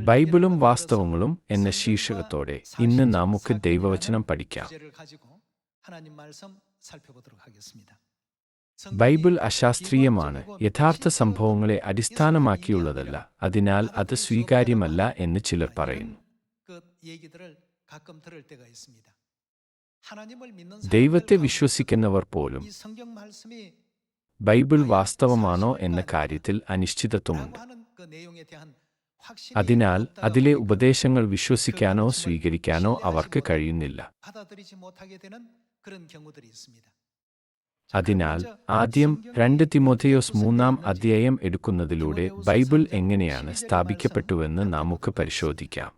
ബൈബിളും വാസ്തവങ്ങളും എന്ന ശീർഷകത്തോടെ ഇന്ന് നമുക്ക് ദൈവവചനം പഠിക്കാം. ബൈബിൾ അശാസ്ത്രീയമാണ്, യഥാർത്ഥ സംഭവങ്ങളെ അടിസ്ഥാനമാക്കിയുള്ളതല്ല, അതിനാൽ അത് സ്വീകാര്യമല്ല എന്ന് ചിലർ പറയുന്നു. ദൈവത്തെ വിശ്വസിക്കുന്നവർ പോലും ബൈബിൾ വാസ്തവമാണോ എന്ന കാര്യത്തിൽ അനിശ്ചിതത്വമുണ്ട്. അതിനാൽ അതിലെ ഉപദേശങ്ങൾ വിശ്വസിക്കാനോ സ്വീകരിക്കാനോ അവർക്ക് കഴിയുന്നില്ല. അതിനാൽ ആദ്യം 2 തിമോഥെയോസ് 3-ാം അധ്യായം എടുക്കുന്നതിലൂടെ ബൈബിൾ എങ്ങനെയാണ് സ്ഥാപിക്കപ്പെട്ടുവെന്ന് നമുക്ക് പരിശോധിക്കാം.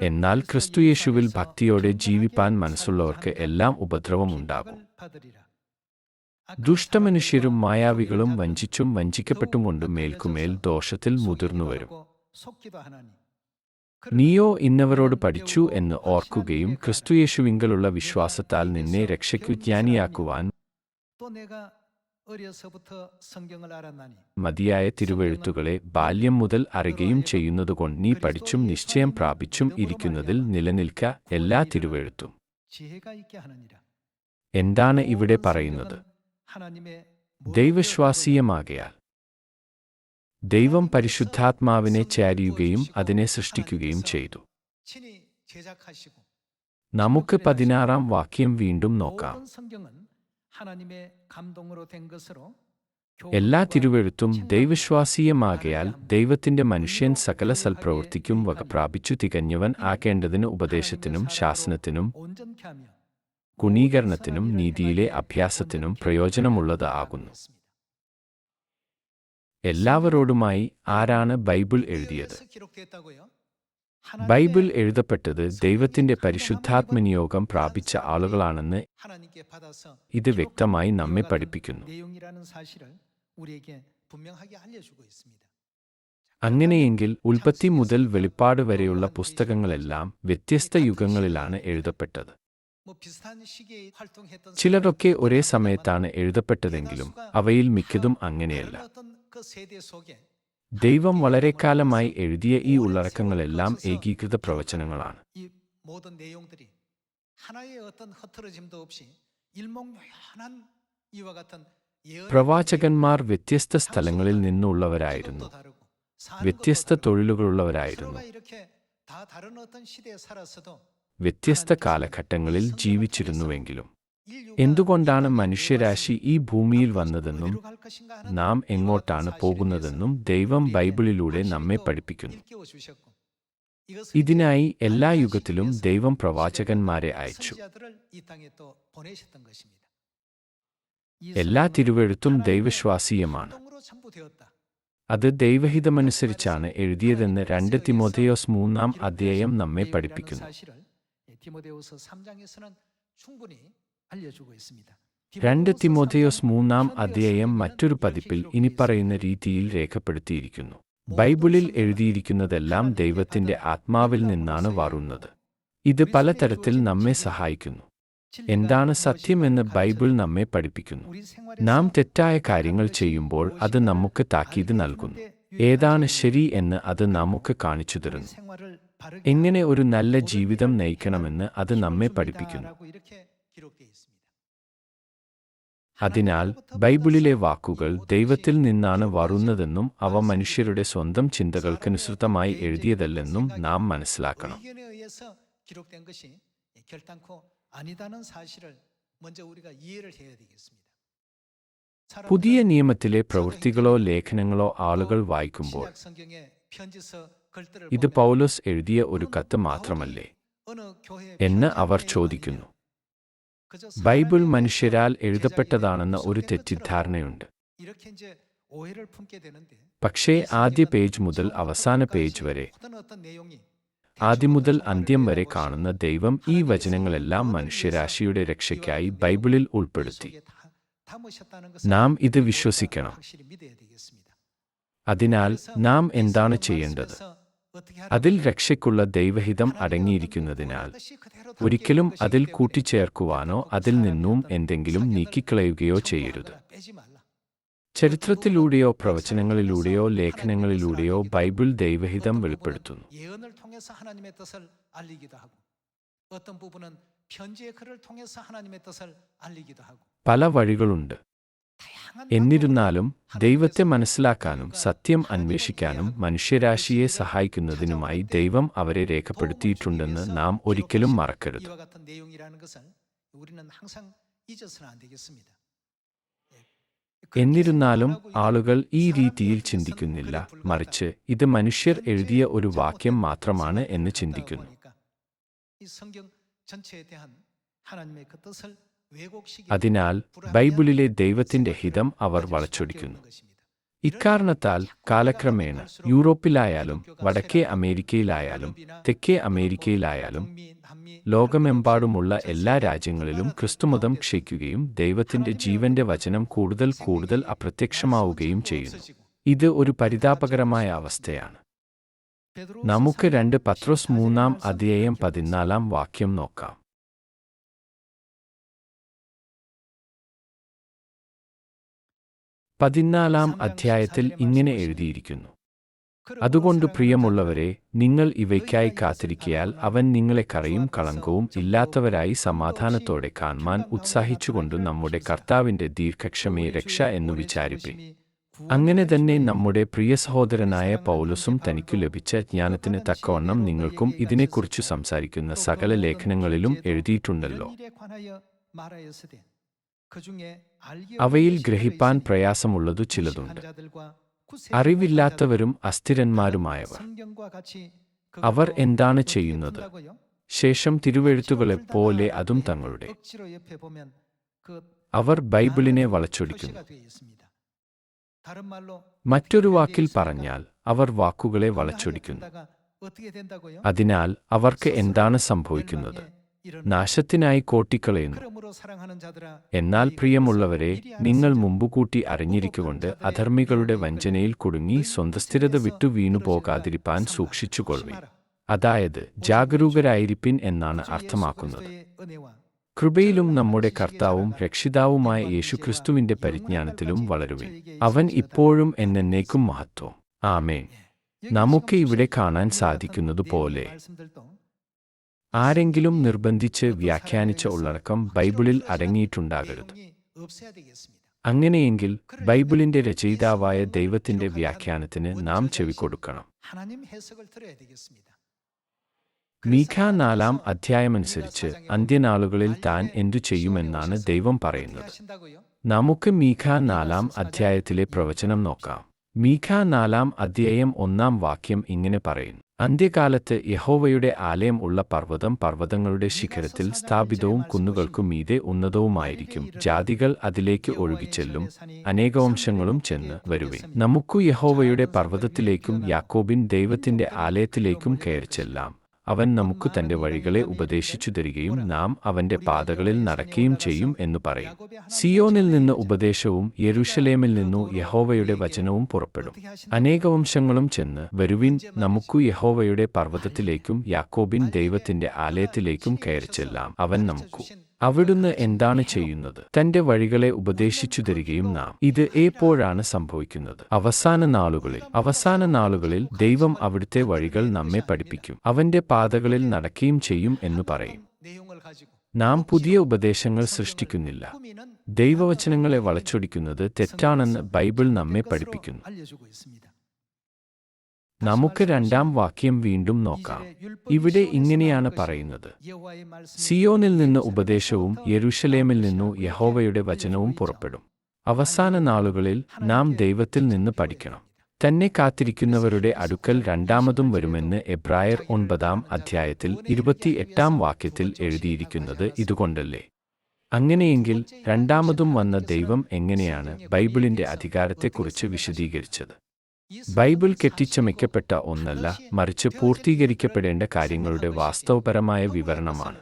എന്നാൽ ക്രിസ്തുയേശുവിൽ ഭക്തിയോടെ ജീവിപ്പാൻ മനസ്സുള്ളവർക്ക് എല്ലാം ഉപദ്രവമുണ്ടാകും. ദുഷ്ടമനുഷ്യരും മായാവികളും വഞ്ചിച്ചും വഞ്ചിക്കപ്പെട്ടുംകൊണ്ട് മേൽക്കുമേൽ ദോഷത്തിൽ മുതിർന്നുവരും. നീയോ ഇന്നവരോട് പഠിച്ചു എന്ന് ഓർക്കുകയും ക്രിസ്തുയേശുവിങ്കലുള്ള വിശ്വാസത്താൽ നിന്നെ രക്ഷയ്ക്കു ജ്ഞാനിയാക്കുവാൻ മതിയായ തിരുവെഴുത്തുകളെ ബാല്യം മുതൽ അറിയുകയും ചെയ്യുന്നതുകൊണ്ട് നീ പഠിച്ചും നിശ്ചയം പ്രാപിച്ചും ഇരിക്കുന്നതിൽ നിലനിൽക്ക. എല്ലാ തിരുവെഴുത്തും എന്താണ് ഇവിടെ പറയുന്നത്? ദൈവശ്വാസീയമാകയാൽ ദൈവം പരിശുദ്ധാത്മാവിനെ ചാരിയുകയും അതിനെ സൃഷ്ടിക്കുകയും ചെയ്തു. നമുക്ക് 16-ാം വാക്യം വീണ്ടും നോക്കാം. എല്ലാ തിരുവെഴുത്തും ദൈവശ്വാസീയമാകയാൽ ദൈവത്തിന്റെ മനുഷ്യൻ സകല സൽപ്രവൃത്തിക്കും വക പ്രാപിച്ചു തികഞ്ഞവൻ ആക്കേണ്ടതിന് ഉപദേശത്തിനും ശാസനത്തിനും ഗുണീകരണത്തിനും നീതിയിലെ അഭ്യാസത്തിനും പ്രയോജനമുള്ളത് ആകുന്നു. എല്ലാവരോടുമായി ആരാണ് ബൈബിൾ എഴുതിയത്? ബൈബിൾ എഴുതപ്പെട്ടത് ദൈവത്തിന്റെ പരിശുദ്ധാത്മനിയോഗം പ്രാപിച്ച ആളുകളാണെന്ന് ഇത് വ്യക്തമായി നമ്മെ പഠിപ്പിക്കുന്നു. അങ്ങനെയെങ്കിൽ ഉൽപ്പത്തി മുതൽ വെളിപ്പാട് വരെയുള്ള പുസ്തകങ്ങളെല്ലാം വ്യത്യസ്ത യുഗങ്ങളിലാണ് എഴുതപ്പെട്ടത്. ചിലതൊക്കെ ഒരേ സമയത്താണ് എഴുതപ്പെട്ടതെങ്കിലും അവയിൽ മിക്കതും അങ്ങനെയല്ല. ദൈവം വളരെക്കാലമായി എഴുതിയ ഈ ഉള്ളടക്കങ്ങളെല്ലാം ഏകീകൃത പ്രവചനങ്ങളാണ്. പ്രവാചകന്മാർ വ്യത്യസ്ത സ്ഥലങ്ങളിൽ നിന്നുള്ളവരായിരുന്നു, വ്യത്യസ്ത തൊഴിലുകളുള്ളവരായിരുന്നു, വ്യത്യസ്ത കാലഘട്ടങ്ങളിൽ ജീവിച്ചിരുന്നുവെങ്കിലും എന്തുകൊണ്ടാണ് മനുഷ്യരാശി ഈ ഭൂമിയിൽ വന്നതെന്നും നാം എങ്ങോട്ടാണ് പോകുന്നതെന്നും ദൈവം ബൈബിളിലൂടെ നമ്മെ പഠിപ്പിക്കുന്നു. ഇതിനായി എല്ലാ യുഗത്തിലും ദൈവം പ്രവാചകന്മാരെ അയച്ചു. എല്ലാ തിരുവെഴുത്തും ദൈവശ്വാസീയമാണ്. അത് ദൈവഹിതമനുസരിച്ചാണ് എഴുതിയതെന്ന് 2 തിമോഥെയോസ് 3-ാം അധ്യായം നമ്മെ പഠിപ്പിക്കുന്നു. 2 തിമോഥെയോസ് 3-ാം അധ്യായം മറ്റൊരു പതിപ്പിൽ ഇനിപ്പറയുന്ന രീതിയിൽ രേഖപ്പെടുത്തിയിരിക്കുന്നു. ബൈബിളിൽ എഴുതിയിരിക്കുന്നതെല്ലാം ദൈവത്തിന്റെ ആത്മാവിൽ നിന്നാണ് വരുന്നത്. ഇത് പലതരത്തിൽ നമ്മെ സഹായിക്കുന്നു. എന്താണ് സത്യമെന്ന് ബൈബിൾ നമ്മെ പഠിപ്പിക്കുന്നു. നാം തെറ്റായ കാര്യങ്ങൾ ചെയ്യുമ്പോൾ അത് നമുക്ക് താക്കീത് നൽകുന്നു. ഏതാണ് ശരി എന്ന് അത് നമുക്ക് കാണിച്ചു തരുന്നു. എങ്ങനെ ഒരു നല്ല ജീവിതം നയിക്കണമെന്ന് അത് നമ്മെ പഠിപ്പിക്കുന്നു. അതിനാൽ ബൈബിളിലെ വാക്കുകൾ ദൈവത്തിൽ നിന്നാണ് വരുന്നതെന്നും അവ മനുഷ്യരുടെ സ്വന്തം ചിന്തകൾക്കനുസൃതമായി എഴുതിയതല്ലെന്നും നാം മനസ്സിലാക്കണം. പുതിയ നിയമത്തിലെ പ്രവൃത്തികളോ ലേഖനങ്ങളോ ആളുകൾ വായിക്കുമ്പോൾ ഇത് പൗലോസ് എഴുതിയ ഒരു കത്ത് മാത്രമല്ലേ എന്ന് അവർ ചോദിക്കുന്നു. ബൈബിൾ മനുഷ്യരാൽ എഴുതപ്പെട്ടതാണെന്ന ഒരു തെറ്റിദ്ധാരണയുണ്ട്. പക്ഷേ ആദ്യ പേജ് മുതൽ അവസാന പേജ് വരെ, ആദ്യം മുതൽ അന്ത്യം വരെ കാണുന്ന ദൈവം ഈ വചനങ്ങളെല്ലാം മനുഷ്യരാശിയുടെ രക്ഷയ്ക്കായി ബൈബിളിൽ ഉൾപ്പെടുത്തി. നാം ഇത് വിശ്വസിക്കണം. അതിനാൽ നാം എന്താണ് ചെയ്യേണ്ടത്? അതിൽ രക്ഷയ്ക്കുള്ള ദൈവഹിതം അടങ്ങിയിരിക്കുന്നതിനാൽ ഒരിക്കലും അതിൽ കൂട്ടിച്ചേർക്കുവാനോ അതിൽ നിന്നും എന്തെങ്കിലും നീക്കിക്കളയുകയോ ചെയ്യരുത്. ചരിത്രത്തിലൂടെയോ പ്രവചനങ്ങളിലൂടെയോ ലേഖനങ്ങളിലൂടെയോ ബൈബിൾ ദൈവഹിതം വെളിപ്പെടുത്തുന്നു. പല വഴികളുണ്ട്. എന്നിരുന്നാലും ദൈവത്തെ മനസ്സിലാക്കാനും സത്യം അന്വേഷിക്കാനും മനുഷ്യരാശിയെ സഹായിക്കുന്നതിനുമായി ദൈവം അവരെ രേഖപ്പെടുത്തിയിട്ടുണ്ടെന്ന് നാം ഒരിക്കലും മറക്കരുത്. എന്നിരുന്നാലും ആളുകൾ ഈ രീതിയിൽ ചിന്തിക്കുന്നില്ല, മറിച്ച് ഇത് മനുഷ്യർ എഴുതിയ ഒരു വാക്യം മാത്രമാണ് എന്ന് ചിന്തിക്കുന്നു. അതിനാൽ ബൈബിളിലെ ദൈവത്തിന്റെ ഹിതം അവർ വളച്ചൊടിക്കുന്നു. ഇക്കാരണത്താൽ കാലക്രമേണ യൂറോപ്പിലായാലും വടക്കേ അമേരിക്കയിലായാലും തെക്കേ അമേരിക്കയിലായാലും ലോകമെമ്പാടുമുള്ള എല്ലാ രാജ്യങ്ങളിലും ക്രിസ്തുമതം ക്ഷയിക്കുകയും ദൈവത്തിന്റെ ജീവന്റെ വചനം കൂടുതൽ കൂടുതൽ അപ്രത്യക്ഷമാവുകയും ചെയ്യുന്നു. ഇത് ഒരു പരിതാപകരമായ അവസ്ഥയാണ്. നമുക്ക് 2 പത്രോസ് 3:14 നോക്കാം. 14 ഇങ്ങനെ എഴുതിയിരിക്കുന്നു: അതുകൊണ്ട് പ്രിയമുള്ളവരെ, നിങ്ങൾ ഇവയ്ക്കായി കാത്തിരിക്കയാൽ അവൻ നിങ്ങളെ കറയും കളങ്കവും ഇല്ലാത്തവരായി സമാധാനത്തോടെ കാൺമാൻ ഉത്സാഹിച്ചുകൊണ്ട് നമ്മുടെ കർത്താവിന്റെ ദീർഘക്ഷമയെ രക്ഷ എന്നു വിചാരിപ്പിൻ. അങ്ങനെ തന്നെ നമ്മുടെ പ്രിയ സഹോദരനായ പൗലോസും തനിക്കു ലഭിച്ച ജ്ഞാനത്തിന് തക്കവണ്ണം നിങ്ങൾക്കും ഇതിനെക്കുറിച്ചു സംസാരിക്കുന്ന സകല ലേഖനങ്ങളിലും എഴുതിയിട്ടുണ്ടല്ലോ. അവയിൽ ഗ്രഹിപ്പാൻ പ്രയാസമുള്ളതു ചിലതുണ്ട്. അറിവില്ലാത്തവരും അസ്ഥിരന്മാരുമായവർ അവർ എന്താണ് ചെയ്യുന്നത്? ശേഷം തിരുവെഴുത്തുകളെപ്പോലെ അതും തങ്ങളുടെ അവർ ബൈബിളിനെ വളച്ചൊടിക്കുന്നു. മറ്റൊരു വാക്കിൽ പറഞ്ഞാൽ അവർ വാക്കുകളെ വളച്ചൊടിക്കുന്നു. അതിനാൽ അവർക്ക് എന്താണ് സംഭവിക്കുന്നത്? നാശത്തിനായി കോട്ടിക്കളയുന്നു. എന്നാൽ പ്രിയമുള്ളവരെ, നിങ്ങൾ മുമ്പുകൂട്ടി അറിഞ്ഞിരിക്കുകൊണ്ട് അധർമ്മികളുടെ വഞ്ചനയിൽ കുടുങ്ങി സ്വന്തസ്ഥിരത വിട്ടു വീണുപോകാതിരിപ്പാൻ സൂക്ഷിച്ചുകൊള്ളുവിൻ. അതായത് ജാഗരൂകരായിരിപ്പിൻ എന്നാണ് അർത്ഥമാക്കുന്നത്. കൃപയിലും നമ്മുടെ കർത്താവും രക്ഷിതാവുമായ യേശുക്രിസ്തുവിന്റെ പരിജ്ഞാനത്തിലും വളരുവിൻ. അവൻ ഇപ്പോഴും എന്നേക്കും മഹത്വം. ആമേൻ. നമുക്ക് ഇവിടെ കാണാൻ സാധിക്കുന്നതുപോലെ ആരെങ്കിലും നിർബന്ധിച്ച് വ്യാഖ്യാനിച്ച ഉള്ളടക്കം ബൈബിളിൽ അടങ്ങിയിട്ടുണ്ടാകരുത്. അങ്ങനെയെങ്കിൽ ബൈബിളിന്റെ രചയിതാവായ ദൈവത്തിന്റെ വ്യാഖ്യാനത്തിന് നാം ചെവികൊടുക്കണം. മീഖ 4-ാം അന്ത്യനാളുകളിൽ താൻ എന്തു ചെയ്യുമെന്നാണ് ദൈവം പറയുന്നത്. നമുക്ക് മീഖ 4-ാം പ്രവചനം നോക്കാം. മീഖ 4-1 ഇങ്ങനെ പറയുന്നു: അന്ത്യകാലത്ത് യഹോവയുടെ ആലയം ഉള്ള പർവ്വതം പർവ്വതങ്ങളുടെ ശിഖരത്തിൽ സ്ഥാപിതവും കുന്നുകൾക്കു മീതെ ഉന്നതവുമായിരിക്കും. ജാതികൾ അതിലേക്ക് ഒഴുകിച്ചെല്ലും, അനേകവംശങ്ങളും ചെന്ന് വരുവിൻ. നമുക്കു യഹോവയുടെ പർവ്വതത്തിലേക്കും യാക്കോബിൻ ദൈവത്തിന്റെ ആലയത്തിലേക്കും കയറിച്ചെല്ലാം. അവൻ നമുക്ക് തന്റെ വഴികളെ ഉപദേശിച്ചു തരികയും നാം അവന്റെ പാതകളിൽ നടക്കുകയും ചെയ്യും എന്നു പറയും. സിയോനിൽ നിന്ന് ഉപദേശവും യെരൂശലേമിൽ നിന്നു യഹോവയുടെ വചനവും പുറപ്പെടും. അനേകവംശങ്ങളും ചെന്ന് വരുവിൻ. നമുക്കു യഹോവയുടെ പർവ്വതത്തിലേക്കും യാക്കോബിൻ ദൈവത്തിന്റെ ആലയത്തിലേക്കും കയറിച്ചെല്ലാം. അവൻ നമുക്കു അവിടുന്ന് എന്താണ് ചെയ്യുന്നത്? തന്റെ വഴികളെ ഉപദേശിച്ചു തരികയും നാം. ഇത് എപ്പോഴാണ് സംഭവിക്കുന്നത്? അവസാന നാളുകളിൽ ദൈവം അവിടുത്തെ വഴികൾ നമ്മെ പഠിപ്പിക്കും. അവന്റെ പാതകളിൽ നടക്കുകയും ചെയ്യും എന്നു പറയും. നാം പുതിയ ഉപദേശങ്ങൾ സൃഷ്ടിക്കുന്നില്ല. ദൈവവചനങ്ങളെ വളച്ചൊടിക്കുന്നത് തെറ്റാണെന്ന് ബൈബിൾ നമ്മെ പഠിപ്പിക്കുന്നു. നമുക്ക് 2-ാം വാക്യം വീണ്ടും നോക്കാം. ഇവിടെ ഇങ്ങനെയാണ് പറയുന്നത്: സിയോനിൽ നിന്ന് ഉപദേശവും യെരൂശലേമിൽ നിന്നു യഹോവയുടെ വചനവും പുറപ്പെടും. അവസാന നാളുകളിൽ നാം ദൈവത്തിൽ നിന്ന് പഠിക്കണം. തന്നെ കാത്തിരിക്കുന്നവരുടെ അടുക്കൽ രണ്ടാമതും വരുമെന്ന് എബ്രായർ 9-ാം എഴുതിയിരിക്കുന്നത് ഇതുകൊണ്ടല്ലേ? അങ്ങനെയെങ്കിൽ രണ്ടാമതും വന്ന ദൈവം എങ്ങനെയാണ് ബൈബിളിന്റെ അധികാരത്തെക്കുറിച്ച് വിശദീകരിച്ചത്? ബൈബിൾ കെട്ടിച്ചമയ്ക്കപ്പെട്ട ഒന്നല്ല, മറിച്ച് പൂർത്തീകരിക്കപ്പെടേണ്ട കാര്യങ്ങളുടെ വാസ്തവപരമായ വിവരണമാണ്.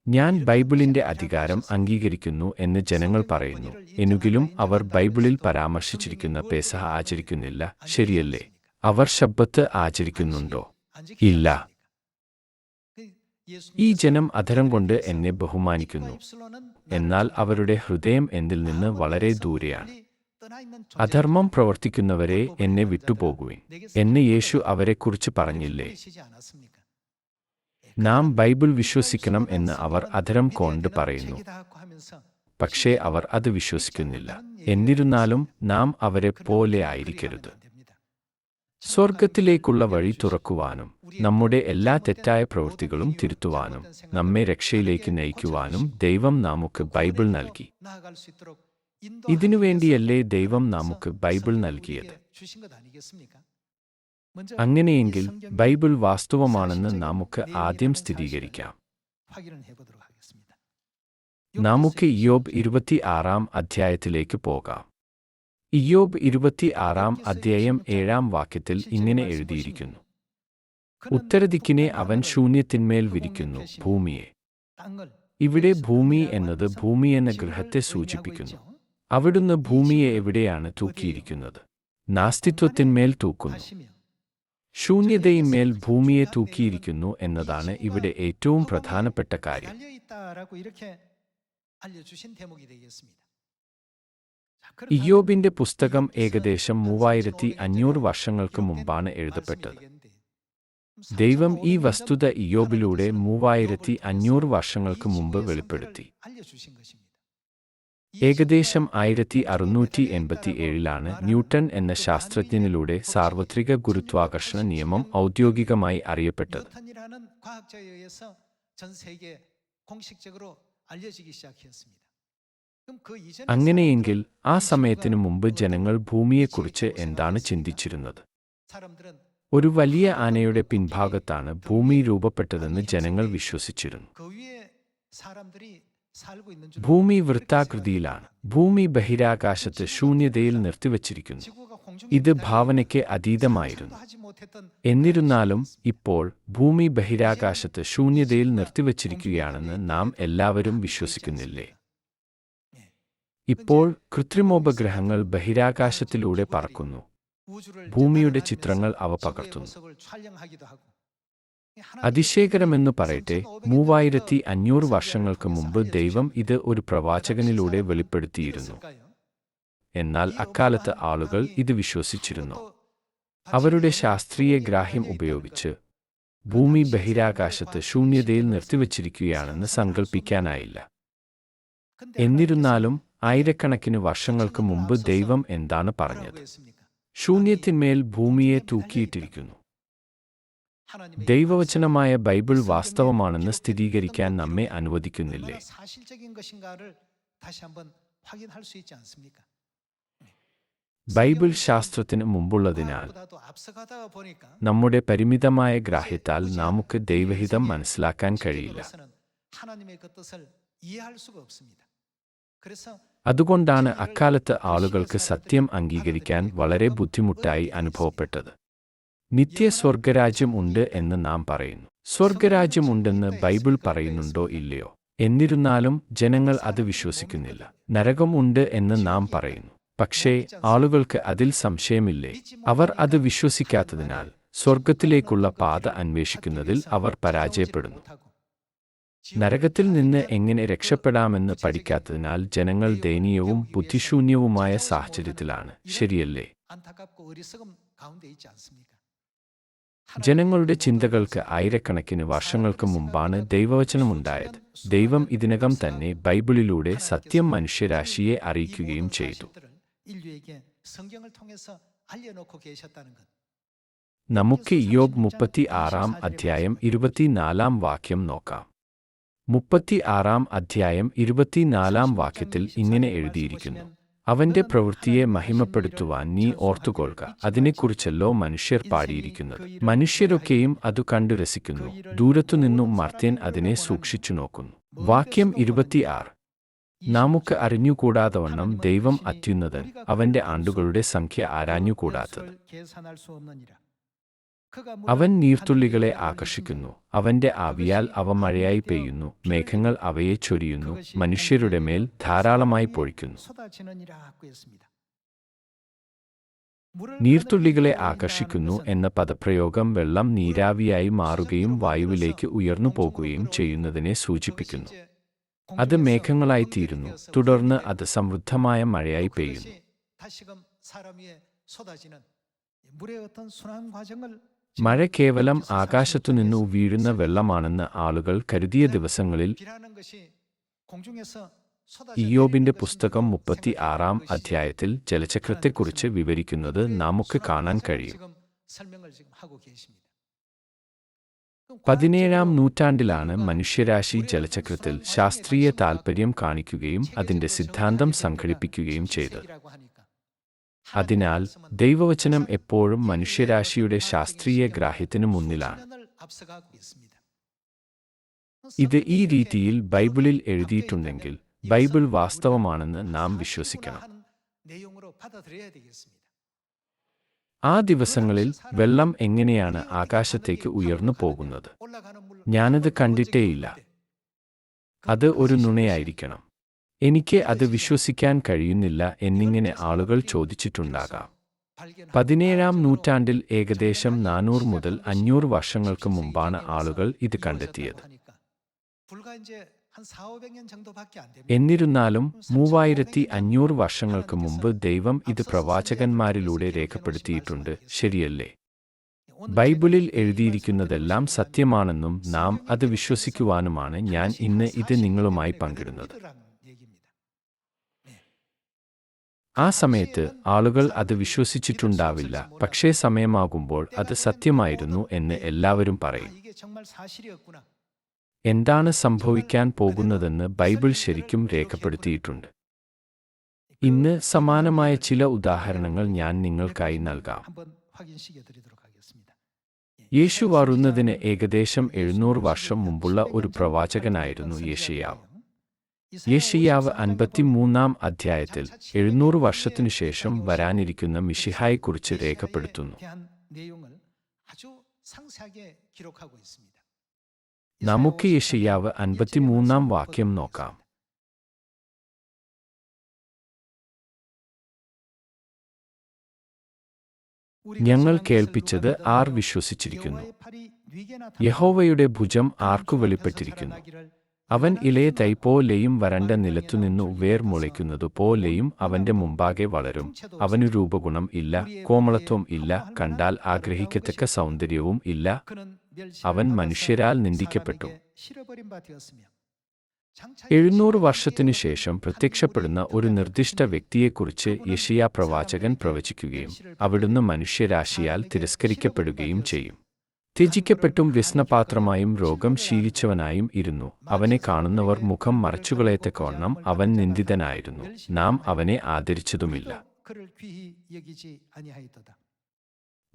ഞാൻ ബൈബിളിന്റെ അധികാരം അംഗീകരിക്കുന്നു എന്ന് ജനങ്ങൾ പറയുന്നു, എങ്കിലും അവർ ബൈബിളിൽ പരാമർശിച്ചിരിക്കുന്ന പെസഹ ആചരിക്കുന്നില്ല, ശരിയല്ലേ? അവർ ശബ്ബത്ത് ആചരിക്കുന്നുണ്ടോ? ഇല്ല. ഈ ജനം അധരം കൊണ്ട് എന്നെ ബഹുമാനിക്കുന്നു, എന്നാൽ അവരുടെ ഹൃദയം എന്നിൽ നിന്ന് വളരെ ദൂരെയാണ്. അധർമ്മം പ്രവർത്തിക്കുന്നവരെ എന്നെ വിട്ടുപോകുവിൻ എന്ന് യേശു അവരെക്കുറിച്ച് പറഞ്ഞില്ലേ? നാം ബൈബിൾ വിശ്വസിക്കണം എന്ന് അവർ അധരം കൊണ്ട് പറയുന്നു, പക്ഷേ അവർ അത് വിശ്വസിക്കുന്നില്ല. എന്നിരുന്നാലും നാം അവരെ പോലെ ആയിരിക്കരുത്. സ്വർഗത്തിലേക്കുള്ള വഴി തുറക്കുവാനും നമ്മുടെ എല്ലാ തെറ്റായ പ്രവൃത്തികളും തിരുത്തുവാനും നമ്മെ രക്ഷയിലേക്ക് നയിക്കുവാനും ദൈവം നമുക്ക് ബൈബിൾ നൽകി. ഇതിനുവേണ്ടിയല്ലേ ദൈവം നമുക്ക് ബൈബിൾ നൽകിയത്? അങ്ങനെയെങ്കിൽ ബൈബിൾ വാസ്തവമാണെന്ന് നമുക്ക് ആദ്യം സ്ഥിരീകരിക്കാം. നമുക്ക് ഇയ്യോബ് 26-ാം അധ്യായത്തിലേക്ക് പോകാം. ഇയ്യോബ് 26-ാം അധ്യായം 7-ാം വാക്യത്തിൽ ഇങ്ങനെ എഴുതിയിരിക്കുന്നു: ഉത്തരദിക്കിനെ അവൻ ശൂന്യത്തിന്മേൽ വിരിക്കുന്നു, ഭൂമിയെ. ഇവിടെ ഭൂമി എന്നത് ഭൂമി എന്ന ഗൃഹത്തെ സൂചിപ്പിക്കുന്നു. അവിടുന്ന് ഭൂമിയെ എവിടെയാണ് തൂക്കിയിരിക്കുന്നത്? നാസ്തിത്വത്തിന്മേൽ തൂക്കുന്നു. ശൂന്യതയിന്മേൽ ഭൂമിയെ തൂക്കിയിരിക്കുന്നു എന്നതാണ് ഇവിടെ ഏറ്റവും പ്രധാനപ്പെട്ട കാര്യം. ഇയ്യോബിന്റെ പുസ്തകം ഏകദേശം 3500 വർഷങ്ങൾക്ക് മുമ്പാണ് എഴുതപ്പെട്ടത്. ദൈവം ഈ വസ്തുത ഇയ്യോബിലൂടെ 3500 വർഷങ്ങൾക്ക് മുമ്പ് വെളിപ്പെടുത്തി. ഏകദേശം 1687-ലാണ് ന്യൂട്ടൺ എന്ന ശാസ്ത്രജ്ഞനിലൂടെ സാർവത്രിക ഗുരുത്വാകർഷണ നിയമം ഔദ്യോഗികമായി അറിയപ്പെട്ടത്. അങ്ങനെയെങ്കിൽ ആ സമയത്തിനു മുമ്പ് ജനങ്ങൾ ഭൂമിയെക്കുറിച്ച് എന്താണ് ചിന്തിച്ചിരുന്നത്? ഒരു വലിയ ആനയുടെ പിൻഭാഗത്താണ് ഭൂമി രൂപപ്പെട്ടതെന്ന് ജനങ്ങൾ വിശ്വസിച്ചിരുന്നു. ഭൂമി വൃത്താകൃതിയിലാണ്. ഭൂമി ബഹിരാകാശത്ത് ശൂന്യതയിൽ നിർത്തിവച്ചിരിക്കുന്നു. ഇത് ഭാവനയ്ക്ക് അതീതമായിരുന്നു. എന്നിരുന്നാലും ഇപ്പോൾ ഭൂമി ബഹിരാകാശത്ത് ശൂന്യതയിൽ നിർത്തിവച്ചിരിക്കുകയാണെന്ന് നാം എല്ലാവരും വിശ്വസിക്കുന്നില്ലേ? ഇപ്പോൾ കൃത്രിമോപഗ്രഹങ്ങൾ ബഹിരാകാശത്തിലൂടെ പറക്കുന്നു. ഭൂമിയുടെ ചിത്രങ്ങൾ അവ പകർത്തുന്നു. അതിശയകരമെന്നു പറയട്ടെ, 3500 വർഷങ്ങൾക്ക് മുമ്പ് ദൈവം ഇത് ഒരു പ്രവാചകനിലൂടെ വെളിപ്പെടുത്തിയിരുന്നു. എന്നാൽ അക്കാലത്ത് ആളുകൾ ഇത് വിശ്വസിച്ചിരുന്നു. അവരുടെ ശാസ്ത്രീയ ഗ്രാഹ്യം ഉപയോഗിച്ച് ഭൂമി ബഹിരാകാശത്ത് ശൂന്യതയിൽ നിർത്തിവച്ചിരിക്കുകയാണെന്ന് സങ്കൽപ്പിക്കാനായില്ല. എന്നിരുന്നാലും ആയിരക്കണക്കിന് വർഷങ്ങൾക്ക് മുമ്പ് ദൈവം എന്താണ് പറഞ്ഞത്? ശൂന്യത്തിന്മേൽ ഭൂമിയെ തൂക്കിയിട്ടിരിക്കുന്നു. ദൈവവചനമായ ബൈബിൾ വാസ്തവമാണെന്ന് സ്ഥിരീകരിക്കാൻ നമ്മെ അനുവദിക്കുന്നില്ലേ? ബൈബിൾ ശാസ്ത്രത്തിന് മുമ്പുള്ളതിനാൽ നമ്മുടെ പരിമിതമായ ഗ്രാഹ്യത്താൽ നമുക്ക് ദൈവഹിതം മനസ്സിലാക്കാൻ കഴിയില്ല. അതുകൊണ്ടാണ് അക്കാലത്ത് ആളുകൾക്ക് സത്യം അംഗീകരിക്കാൻ വളരെ ബുദ്ധിമുട്ടായി അനുഭവപ്പെട്ടത്. നിത്യ സ്വർഗരാജ്യം ഉണ്ട് എന്ന് നാം പറയുന്നു. സ്വർഗരാജ്യം ഉണ്ടെന്ന് ബൈബിൾ പറയുന്നുണ്ടോ ഇല്ലയോ? എന്നിരുന്നാലും ജനങ്ങൾ അത് വിശ്വസിക്കുന്നില്ല. നരകം ഉണ്ട് എന്ന് നാം പറയുന്നു. പക്ഷേ ആളുകൾക്ക് അതിൽ സംശയമില്ലേ? അവർ അത് വിശ്വസിക്കാത്തതിനാൽ സ്വർഗത്തിലേക്കുള്ള പാത അന്വേഷിക്കുന്നതിൽ അവർ പരാജയപ്പെടുന്നു. നരകത്തിൽ നിന്ന് എങ്ങനെ രക്ഷപ്പെടാമെന്ന് പഠിക്കാത്തതിനാൽ ജനങ്ങൾ ദയനീയവും ബുദ്ധിശൂന്യവുമായ സാഹചര്യത്തിലാണ്. ശരിയല്ലേ? ജനങ്ങളുടെ ചിന്തകൾക്ക് ആയിരക്കണക്കിന് വർഷങ്ങൾക്ക് മുമ്പാണ് ദൈവവചനമുണ്ടായത്. ദൈവം ഇതിനകം തന്നെ ബൈബിളിലൂടെ സത്യം മനുഷ്യരാശിയെ അറിയിക്കുകയും ചെയ്തു. നമുക്ക് ഇയ്യോബ് 36-ാം അധ്യായം 24-ാം വാക്യം നോക്കാം. 36-ാം അധ്യായം 24-ാം വാക്യത്തിൽ ഇങ്ങനെ എഴുതിയിരിക്കുന്നു: അവന്റെ പ്രവൃത്തിയെ മഹിമപ്പെടുത്തുവാൻ നീ ഓർത്തുകൊള്ളുക, അതിനെക്കുറിച്ചല്ലോ മനുഷ്യർ പാടിയിരിക്കുന്നത്. മനുഷ്യരൊക്കെയും അതു കണ്ടു രസിക്കുന്നു, ദൂരത്തുനിന്നും മർത്യൻ അതിനെ സൂക്ഷിച്ചു നോക്കുന്നു. വാക്യം 26: നമുക്ക് അറിഞ്ഞുകൂടാതവണ്ണം ദൈവം അത്യുന്നതൻ, അവന്റെ ആണ്ടുകളുടെ സംഖ്യ ആരാഞ്ഞുകൂടാത്തത്. അവൻ നീർത്തുള്ളികളെ ആകർഷിക്കുന്നു, അവന്റെ ആവിയാൽ അവ മഴയായി പെയ്യുന്നു, മേഘങ്ങൾ അവയെ ചൊരിയുന്നു, മനുഷ്യരുടെ മേൽ ധാരാളമായി പൊഴിക്കുന്നു. നീർത്തുള്ളികളെ ആകർഷിക്കുന്നു എന്ന പദപ്രയോഗം വെള്ളം നീരാവിയായി മാറുകയും വായുവിലേക്ക് ഉയർന്നു പോകുകയും ചെയ്യുന്നതിനെ സൂചിപ്പിക്കുന്നു. അത് മേഘങ്ങളായിത്തീരുന്നു, തുടർന്ന് അത് സമൃദ്ധമായ മഴയായി പെയ്യുന്നു. മഴ കേവലം ആകാശത്തുനിന്നു വീഴുന്ന വെള്ളമാണെന്ന് ആളുകൾ കരുതിയ ദിവസങ്ങളിൽ ഇയ്യോബിന്റെ പുസ്തകം 36-ാം അധ്യായത്തിൽ ജലചക്രത്തെക്കുറിച്ച് വിവരിക്കുന്നത് നമുക്ക് കാണാൻ കഴിയും. 17-ാം നൂറ്റാണ്ടിലാണ് മനുഷ്യരാശി ജലചക്രത്തിൽ ശാസ്ത്രീയ താൽപ്പര്യം കാണിക്കുകയും അതിന്റെ സിദ്ധാന്തം സംഘടിപ്പിക്കുകയും ചെയ്തത്. അതിനാൽ ദൈവവചനം എപ്പോഴും മനുഷ്യരാശിയുടെ ശാസ്ത്രീയ ഗ്രാഹ്യത്തിനു മുന്നിലാണ്. ഇത് ഈ രീതിയിൽ ബൈബിളിൽ എഴുതിയിട്ടുണ്ടെങ്കിൽ ബൈബിൾ വാസ്തവമാണെന്ന് നാം വിശ്വസിക്കണം. ആ ദിവസങ്ങളിൽ വെള്ളം എങ്ങനെയാണ് ആകാശത്തേക്ക് ഉയർന്നു പോകുന്നത്? ഞാനത് കണ്ടിട്ടേയില്ല. അത് ഒരു നുണയായിരിക്കണം. എനിക്ക് അത് വിശ്വസിക്കാൻ കഴിയുന്നില്ല എന്നിങ്ങനെ ആളുകൾ ചോദിച്ചിട്ടുണ്ടാകാം. 17-ാം നൂറ്റാണ്ടിൽ ഏകദേശം 400 മുതൽ 500 വർഷങ്ങൾക്ക് മുമ്പാണ് ആളുകൾ ഇത് കണ്ടെത്തിയത്. എന്നിരുന്നാലും 3500 വർഷങ്ങൾക്ക് മുമ്പ് ദൈവം ഇത് പ്രവാചകന്മാരിലൂടെ രേഖപ്പെടുത്തിയിട്ടുണ്ട്, ശരിയല്ലേ? ബൈബിളിൽ എഴുതിയിരിക്കുന്നതെല്ലാം സത്യമാണെന്നും നാം അത് വിശ്വസിക്കുവാനുമാണ് ഞാൻ ഇന്ന് ഇത് നിങ്ങളുമായി പങ്കിടുന്നത്. ആ സമയത്ത് ആളുകൾ അത് വിശ്വസിച്ചിട്ടുണ്ടാവില്ല, പക്ഷേ സമയമാകുമ്പോൾ അത് സത്യമായിരുന്നു എന്ന് എല്ലാവരും പറയും. എന്താണ് സംഭവിക്കാൻ പോകുന്നതെന്ന് ബൈബിൾ ശരിക്കും രേഖപ്പെടുത്തിയിട്ടുണ്ട്. ഇന്ന് സമാനമായ ചില ഉദാഹരണങ്ങൾ ഞാൻ നിങ്ങൾക്കായി നൽകാം. യേശു വരുന്നതിന് ഏകദേശം 700 വർഷം മുമ്പുള്ള ഒരു പ്രവാചകനായിരുന്നു യെശയ്യാവ്. യെശയ്യാവ് 53-ാം അധ്യായത്തിൽ 700 വർഷത്തിനുശേഷം വരാനിരിക്കുന്ന മിശിഹായെക്കുറിച്ച് രേഖപ്പെടുത്തുന്നു. നമുക്ക് യെശയ്യാവ് 53-ാം വാക്യം നോക്കാം. ഞങ്ങൾ കേൾപ്പിച്ചത് ആർ വിശ്വസിച്ചിരിക്കുന്നു? യഹോവയുടെ ഭുജം ആർക്കു വെളിപ്പെട്ടിരിക്കുന്നു? അവൻ ഇളയ തൈ പോലെയും വരണ്ട നിലത്തുനിന്നു വേർ മുളയ്ക്കുന്നതുപോലെയും അവന്റെ മുമ്പാകെ വളരും. അവനു രൂപഗുണം ഇല്ല, കോമളത്വം ഇല്ല, കണ്ടാൽ ആഗ്രഹിക്കത്തക്ക സൗന്ദര്യവും ഇല്ല. അവൻ മനുഷ്യരാൽ നിന്ദിക്കപ്പെട്ടു. 700 വർഷത്തിനു ശേഷം പ്രത്യക്ഷപ്പെടുന്ന ഒരു നിർദ്ദിഷ്ട വ്യക്തിയെക്കുറിച്ച് യെശയ്യാ പ്രവാചകൻ പ്രവചിക്കുകയും അവിടുന്ന് മനുഷ്യരാശിയാൽ തിരസ്കരിക്കപ്പെടുകയും ചെയ്യും. ത്യജിക്കപ്പെട്ടും വ്യസനപാത്രമായും രോഗം ശീലിച്ചവനായും ഇരുന്നു. അവനെ കാണുന്നവർ മുഖം മറച്ചുകളയത്തക്കവണ്ണം അവൻ നിന്ദിതനായിരുന്നു. നാം അവനെ ആദരിച്ചതുമില്ല.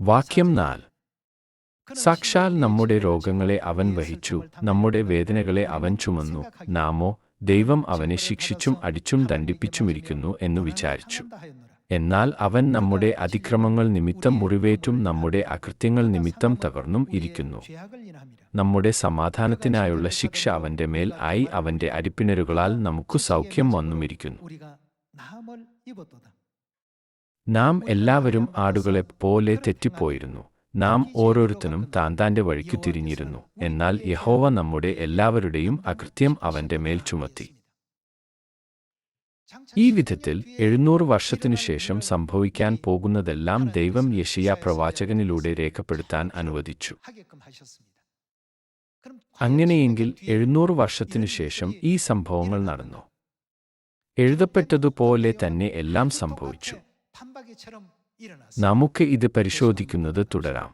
വാക്യം 4. സാക്ഷാൽ നമ്മുടെ രോഗങ്ങളെ അവൻ വഹിച്ചു, നമ്മുടെ വേദനകളെ അവൻ ചുമന്നു. നാമോ ദൈവം അവനെ ശിക്ഷിച്ചും അടിച്ചും ദണ്ഡിപ്പിച്ചുമിരിക്കുന്നു എന്നു വിചാരിച്ചു. എന്നാൽ അവൻ നമ്മുടെ അതിക്രമങ്ങൾ നിമിത്തം മുറിവേറ്റും നമ്മുടെ അകൃത്യങ്ങൾ നിമിത്തം തകർന്നും ഇരിക്കുന്നു. നമ്മുടെ സമാധാനത്തിനായുള്ള ശിക്ഷ അവന്റെ മേൽ ആയി, അവന്റെ അരിപ്പിണരുകളാൽ നമുക്കു സൗഖ്യം വന്നുമിരിക്കുന്നു. നാം എല്ലാവരും ആടുകളെ പോലെ തെറ്റിപ്പോയിരുന്നു. നാം ഓരോരുത്തനും താന്താന്റെ വഴിക്കു തിരിഞ്ഞിരുന്നു. എന്നാൽ യഹോവ നമ്മുടെ എല്ലാവരുടെയും അകൃത്യം അവന്റെ മേൽ ചുമത്തി. ഈ വിധത്തിൽ 700 വർഷത്തിനു ശേഷം സംഭവിക്കാൻ പോകുന്നതെല്ലാം ദൈവം യെശയ്യാ പ്രവാചകനിലൂടെ രേഖപ്പെടുത്താൻ അനുവദിച്ചു. അങ്ങനെയെങ്കിൽ 700 വർഷത്തിനു ശേഷം ഈ സംഭവങ്ങൾ നടന്നു. എഴുതപ്പെട്ടതുപോലെ തന്നെ എല്ലാം സംഭവിച്ചു. നമുക്ക് ഇത് പരിശോധിക്കുന്നത് തുടരാം.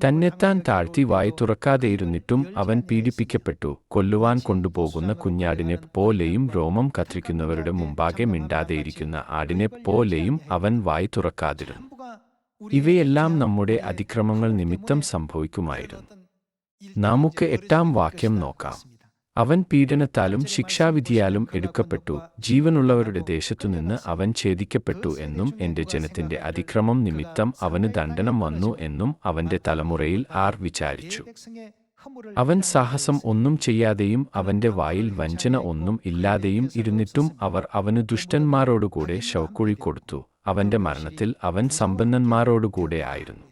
തന്നെത്താൻ താഴ്ത്തി വായ് തുറക്കാതെയിരുന്നിട്ടും അവൻ പീഡിപ്പിക്കപ്പെട്ടു. കൊല്ലുവാൻ കൊണ്ടുപോകുന്ന കുഞ്ഞാടിനെ പോലെയും രോമം കത്രിക്കുന്നവരുടെ മുമ്പാകെ മിണ്ടാതെയിരിക്കുന്ന ആടിനെ പോലെയും അവൻ വായ് തുറക്കാതിരുന്നു. ഇവയെല്ലാം നമ്മുടെ അതിക്രമങ്ങൾ നിമിത്തം സംഭവിക്കുമായിരുന്നു. നമുക്ക് 8-ാം വാക്യം നോക്കാം. അവൻ പീഡനത്താലും ശിക്ഷാവിധിയാലും എടുക്കപ്പെട്ടു, ജീവനുള്ളവരുടെ ദേശത്തുനിന്ന് അവൻ ഛേദിക്കപ്പെട്ടു എന്നും എന്റെ ജനത്തിന്റെ അതിക്രമം നിമിത്തം അവന് ദണ്ഡനം വന്നു എന്നും അവന്റെ തലമുറയിൽ ആർ വിചാരിച്ചു. അവൻ സാഹസം ഒന്നും ചെയ്യാതെയും അവന്റെ വായിൽ വഞ്ചന ഒന്നും ഇല്ലാതെയും ഇരുന്നിട്ടും അവർ അവന് ദുഷ്ടന്മാരോടുകൂടെ ശവക്കുഴി കൊടുത്തു. അവന്റെ മരണത്തിൽ അവൻ സമ്പന്നന്മാരോടുകൂടെ ആയിരുന്നു.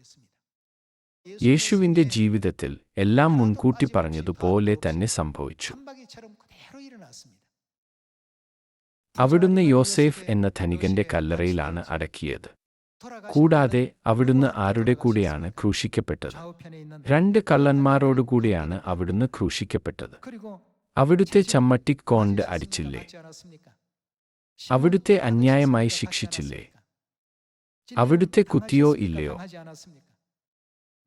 യേശുവിന്റെ ജീവിതത്തിൽ എല്ലാം മുൻകൂട്ടി പറഞ്ഞതുപോലെ തന്നെ സംഭവിച്ചു. അവിടുന്ന് യോസേഫ് എന്ന ധനികന്റെ കല്ലറയിലാണ് അടക്കിയത്. കൂടാതെ അവിടുന്ന് ആരുടെ കൂടെയാണ് ക്രൂശിക്കപ്പെട്ടത്? 2 കള്ളന്മാരോടുകൂടിയാണ് അവിടുന്ന് ക്രൂശിക്കപ്പെട്ടത്. അവിടുത്തെ ചമ്മട്ടിക്കൊണ്ട് അടിച്ചില്ലേ? അവിടുത്തെ അന്യായമായി ശിക്ഷിച്ചില്ലേ? അവിടുത്തെ കുത്തിയോ ഇല്ലയോ?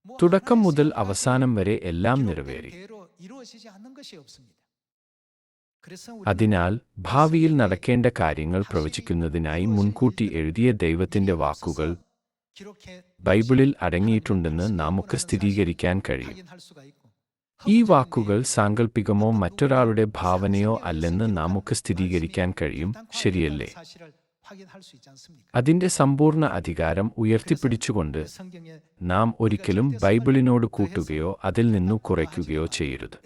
തുടക്കം മുതൽ അവസാനം വരെ എല്ലാം നിറവേറി. അതിനാൽ ഭാവിയിൽ നടക്കേണ്ട കാര്യങ്ങൾ പ്രവചിക്കുന്നതിനായി മുൻകൂട്ടി എഴുതിയ ദൈവത്തിന്റെ വാക്കുകൾ ബൈബിളിൽ അടങ്ങിയിട്ടുണ്ടെന്ന് നമുക്ക് സ്ഥിരീകരിക്കാൻ കഴിയും. ഈ വാക്കുകൾ സാങ്കൽപ്പികമോ മറ്റൊരാളുടെ ഭാവനയോ അല്ലെന്ന് നമുക്ക് സ്ഥിരീകരിക്കാൻ കഴിയും, ശരിയല്ലേ? അതിന്റെ സമ്പൂർണ്ണ അധികാരം ഉയർത്തിപ്പിടിച്ചുകൊണ്ട് നാം ഒരിക്കലും ബൈബിളിനോട് കൂട്ടുകയോ അതിൽ നിന്നു കുറയ്ക്കുകയോ ചെയ്യരുത്.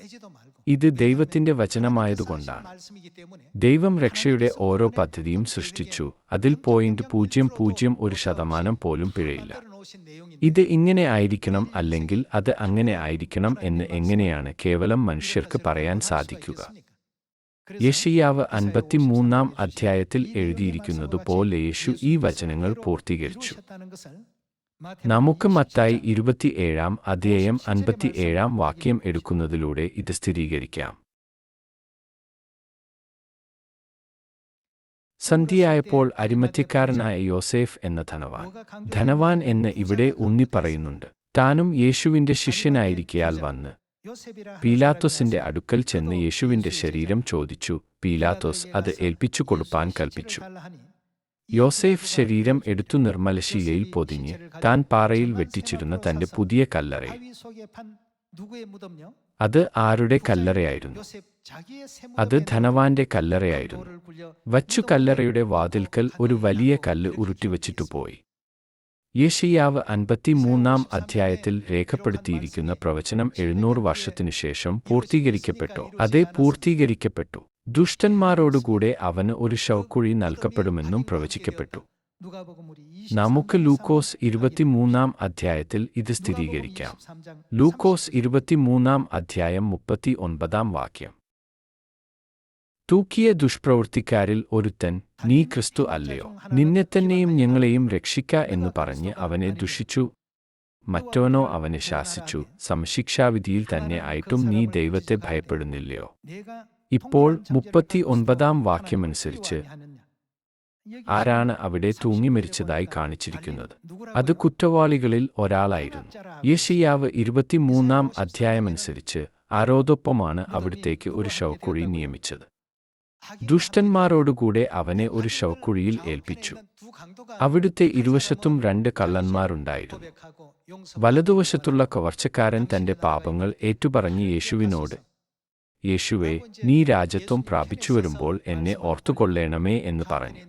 ഇത് ദൈവത്തിന്റെ വചനമായതുകൊണ്ടാണ്. ദൈവം രക്ഷയുടെ ഓരോ പദ്ധതിയും സൃഷ്ടിച്ചു. അതിൽ 0.001% പോലും പിഴയില്ല. ഇത് ഇങ്ങനെ ആയിരിക്കണം അല്ലെങ്കിൽ അത് അങ്ങനെ ആയിരിക്കണം എന്ന് എങ്ങനെയാണ് കേവലം മനുഷ്യർക്ക് പറയാൻ സാധിക്കുക? യെശയ്യാവ് 53-ാം അധ്യായത്തിൽ എഴുതിയിരിക്കുന്നതുപോലെ യേശു ഈ വചനങ്ങൾ പൂർത്തീകരിച്ചു. നമുക്ക് മത്തായി 27-ാം അധ്യായം 57-ാം വാക്യം എടുക്കുന്നതിലൂടെ ഇത് സ്ഥിരീകരിക്കാം. സന്ധ്യയായപ്പോൾ അരിമത്യക്കാരനായ യോസേഫ് എന്ന ധനവാൻ എന്ന് ഇവിടെ ഊന്നി പറയുന്നുണ്ട്. താനും യേശുവിന്റെ ശിഷ്യനായിരിക്കയാൽ വന്ന് പീലാത്തോസിന്റെ അടുക്കൽ ചെന്ന് യേശുവിന്റെ ശരീരം ചോദിച്ചു. പീലാത്തോസ് അത് ഏൽപ്പിച്ചു കൊടുപ്പാൻ കൽപ്പിച്ചു. യോസേഫ് ശരീരം എടുത്തു നിർമ്മലശിലയിൽ പൊതിഞ്ഞ് താൻ പാറയിൽ വെട്ടിച്ചിരുന്ന തന്റെ പുതിയ കല്ലറയിൽ. അത് ആരുടെ കല്ലറയായിരുന്നു? അത് ധനവാന്റെ കല്ലറയായിരുന്നു. വച്ചു കല്ലറയുടെ വാതിൽക്കൽ ഒരു വലിയ കല്ല് ഉരുട്ടിവച്ചിട്ടുപോയി. യെശയ്യാവ് 53-ാം അധ്യായത്തിൽ രേഖപ്പെടുത്തിയിരിക്കുന്ന പ്രവചനം 700 വർഷത്തിനുശേഷം പൂർത്തീകരിക്കപ്പെട്ടോ? അതെ, പൂർത്തീകരിക്കപ്പെട്ടു. ദുഷ്ടന്മാരോടുകൂടെ അവന് ഒരു ശവക്കുഴി നൽകപ്പെടുമെന്നും പ്രവചിക്കപ്പെട്ടു. നമുക്ക് ലൂക്കോസ് 23-ാം അധ്യായത്തിൽ ഇത് സ്ഥിരീകരിക്കാം. ലൂക്കോസ് 23-ാം അധ്യായം 39-ാം വാക്യം. തൂക്കിയ ദുഷ്പ്രവൃത്തിക്കാരിൽ ഒരുത്തൻ, നീ ക്രിസ്തു അല്ലയോ? നിന്നെത്തന്നെയും ഞങ്ങളെയും രക്ഷിക്ക എന്ന് പറഞ്ഞ് അവനെ ദുഷിച്ചു. മറ്റോനോ അവനെ ശാസിച്ചു, സമശിക്ഷാവിധിയിൽ തന്നെ ആയിട്ടും നീ ദൈവത്തെ ഭയപ്പെടുന്നില്ലയോ? ഇപ്പോൾ 39-ാം വാക്യമനുസരിച്ച് ആരാണ് അവിടെ തൂങ്ങി മരിച്ചതായി കാണിച്ചിരിക്കുന്നത്? അത് കുറ്റവാളികളിൽ ഒരാളായിരുന്നു. യെശയ്യാവ് 23-ാം അധ്യായമനുസരിച്ച് ആരോടൊപ്പമാണ് അവിടത്തേക്ക് ഒരു ശവക്കുഴി നിയമിച്ചത്. ദുഷ്ടന്മാരോടുകൂടെ അവനെ ഒരു ശവക്കുഴിയിൽ ഏൽപ്പിച്ചു. അവിടുത്തെ ഇരുവശത്തും 2 കള്ളന്മാരുണ്ടായിരുന്നു. വലതുവശത്തുള്ള കവർച്ചക്കാരൻ തന്റെ പാപങ്ങൾ ഏറ്റുപറഞ്ഞ് യേശുവിനോട്, യേശുവേ, നീ രാജത്വം പ്രാപിച്ചുവരുമ്പോൾ എന്നെ ഓർത്തുകൊള്ളേണമേ എന്ന് പറഞ്ഞു.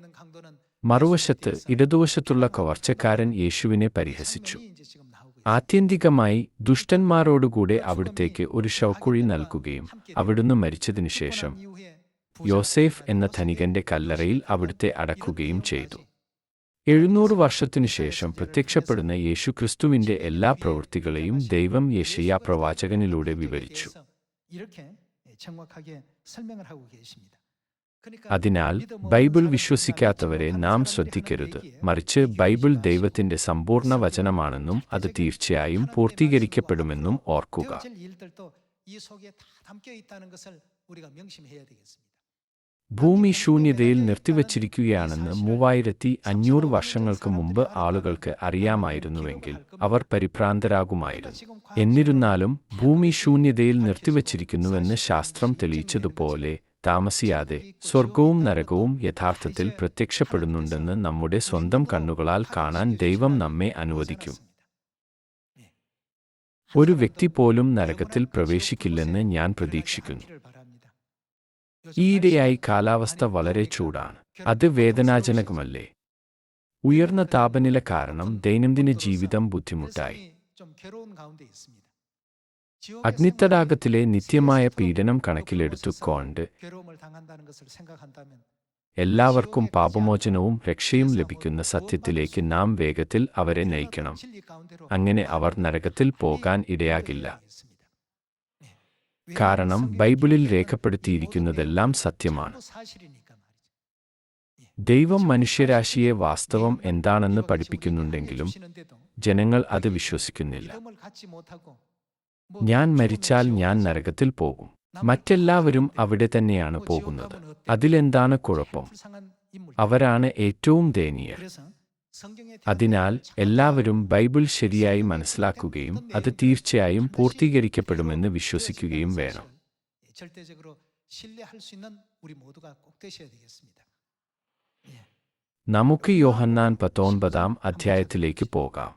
മറുവശത്ത് ഇടതുവശത്തുള്ള കവർച്ചക്കാരൻ യേശുവിനെ പരിഹസിച്ചു. ആത്യന്തികമായി ദുഷ്ടന്മാരോടുകൂടെ അവിടുത്തേക്ക് ഒരു ശവക്കുഴി നൽകുകയും അവിടുന്ന് മരിച്ചതിനുശേഷം യോസേഫ് എന്ന ധനികന്റെ കല്ലറയിൽ അവിടുത്തെ അടക്കുകയും ചെയ്തു. 700 വർഷത്തിനുശേഷം പ്രത്യക്ഷപ്പെടുന്ന യേശുക്രിസ്തുവിന്റെ എല്ലാ പ്രവൃത്തികളെയും ദൈവം യെശയ്യാ പ്രവാചകനിലൂടെ വിവരിച്ചു. അതിനാൽ ബൈബിൾ വിശ്വസിക്കാത്തവരെ നാം ശ്രദ്ധിക്കരുത്, മറിച്ച് ബൈബിൾ ദൈവത്തിന്റെ സമ്പൂർണ്ണ വചനമാണെന്നും അത് തീർച്ചയായും പൂർത്തീകരിക്കപ്പെടുമെന്നും ഓർക്കുക. ഭൂമി ശൂന്യതയിൽ നിർത്തിവച്ചിരിക്കുകയാണെന്ന് 3500 വർഷങ്ങൾക്ക് മുമ്പ് ആളുകൾക്ക് അറിയാമായിരുന്നുവെങ്കിൽ അവർ പരിഭ്രാന്തരാകുമായിരുന്നു. എന്നിരുന്നാലും ഭൂമി ശൂന്യതയിൽ നിർത്തിവച്ചിരിക്കുന്നുവെന്ന് ശാസ്ത്രം തെളിയിച്ചതുപോലെ താമസിയാതെ സ്വർഗവും നരകവും യഥാർത്ഥത്തിൽ പ്രത്യക്ഷപ്പെടുന്നുണ്ടെന്ന് നമ്മുടെ സ്വന്തം കണ്ണുകളാൽ കാണാൻ ദൈവം നമ്മെ അനുവദിക്കും. ഒരു വ്യക്തി പോലും നരകത്തിൽ പ്രവേശിക്കില്ലെന്ന് ഞാൻ പ്രതീക്ഷിക്കുന്നു. ഈയിടെയായി കാലാവസ്ഥ വളരെ ചൂടാണ്. അത് വേദനാജനകമല്ലേ? ഉയർന്ന താപനില കാരണം ദൈനംദിന ജീവിതം ബുദ്ധിമുട്ടായി. അഗ്നിത്തടാകത്തിലെ നിത്യമായ പീഡനം കണക്കിലെടുത്തുകൊണ്ട് എല്ലാവർക്കും പാപമോചനവും രക്ഷയും ലഭിക്കുന്ന സത്യത്തിലേക്ക് നാം വേഗത്തിൽ അവരെ നയിക്കണം. അങ്ങനെ അവർ നരകത്തിൽ പോകാൻ ഇടയാകില്ല. കാരണം ബൈബിളിൽ രേഖപ്പെടുത്തിയിരിക്കുന്നതെല്ലാം സത്യമാണ്. ദൈവം മനുഷ്യരാശിയെ വാസ്തവം എന്താണെന്ന് പഠിപ്പിക്കുന്നുണ്ടെങ്കിലും ജനങ്ങൾ അത് വിശ്വസിക്കുന്നില്ല. ഞാൻ മരിച്ചാൽ ഞാൻ നരകത്തിൽ പോകും. മറ്റെല്ലാവരും അവിടെ തന്നെയാണ് പോകുന്നത്. അതിലെന്താണ് കുഴപ്പം? അവരാണ് ഏറ്റവും ദയനീയർ. അതിനാൽ എല്ലാവരും ബൈബിൾ ശരിയായി മനസ്സിലാക്കുകയും അത് തീർച്ചയായും പൂർത്തീകരിക്കപ്പെടുമെന്ന് വിശ്വസിക്കുകയും വേണം. നമുക്ക് യോഹന്നാൻ 19 അധ്യായത്തിലേക്ക് പോകാം.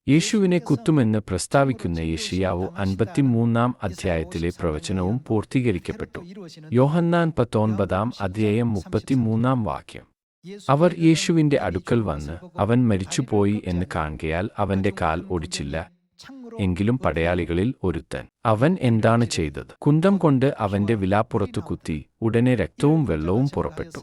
യേശുവിനെ കുത്തുമെന്ന് പ്രസ്താവിക്കുന്ന യെശയ്യാവ് 53 അധ്യായത്തിലെ പ്രവചനവും പൂർത്തീകരിക്കപ്പെട്ടു. യോഹന്നാൻ 19 അധ്യായം 33 വാക്യം. അവർ യേശുവിന്റെ അടുക്കൽ വന്ന് അവൻ മരിച്ചുപോയി എന്ന് കാണുകയാൽ അവന്റെ കാൽ ഒടിച്ചില്ല. എങ്കിലും പടയാളികളിൽ ഒരുത്തൻ അവൻ എന്താണ് ചെയ്തത്? കുന്തം കൊണ്ട് അവന്റെ വിലാപ്പുറത്തു കുത്തി. ഉടനെ രക്തവും വെള്ളവും പുറപ്പെട്ടു.